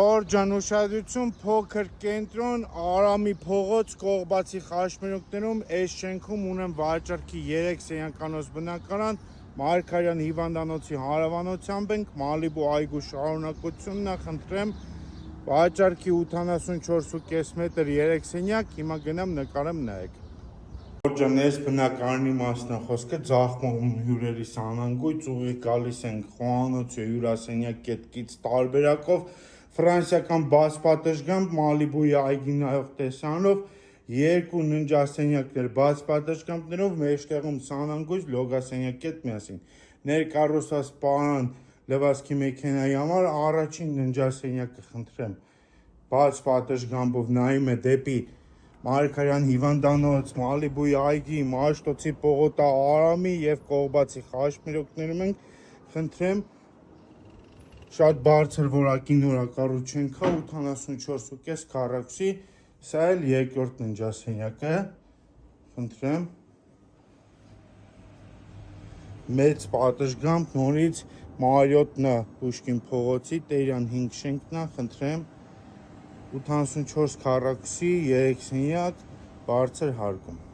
Օրջան ուշադրություն փոքր կենտրոն Արամի փողոց Կողբացի խաչմերուկներում այս շենքում ունեմ վաճառքի 3 սենյականոց բնակարան Մարգարյան հիվանդանոցի հարևանությամբ ենք Մալիբու այգու շարունակությունն է խնդրեմ վաճառքի 84.5 մետր 3 սենյակ հիմա գնամ նկարեմ նայեք Օրջան այս բնակարանի մասն է խոսքը ձախ հյուրերի սանանգույց ուղիղ գալիս ենք խոհանոցի հյուրասենյակ կետքից տարբերակով Ֆրանսիական բաց պատշգամբ Մալիբուի այգի նայող տեսանով երկու ննջասենյակներ բաց պատշգամբներով մեջտեղում սանանգույց լոգասենյակ կետ միասին ներկառուցված պարան լվացքի մեքենայի համար առաջին ննջասենյակը խնդրեմ բաց պատշգամբով նայում է դեպի Մարգարյան հիվանդանոց Մալիբուի այգի Մաշտոցի պողոտա Արամի եւ Կողբացի խաչմերուկներում ենք խնդրեմ Շատ բարձր որակի նորակառույց կա 84.5 քառակուսի, սա էլ երկրորդ ննջասենյակը, խնդրեմ, մեծ պատշգամբ նորից Մարիոտնը Պուշկին փողոցի Տերյան 5 շենքն է, խնդրեմ, 84 քառակուսի, 3 սենյակ, բարձր հարկում։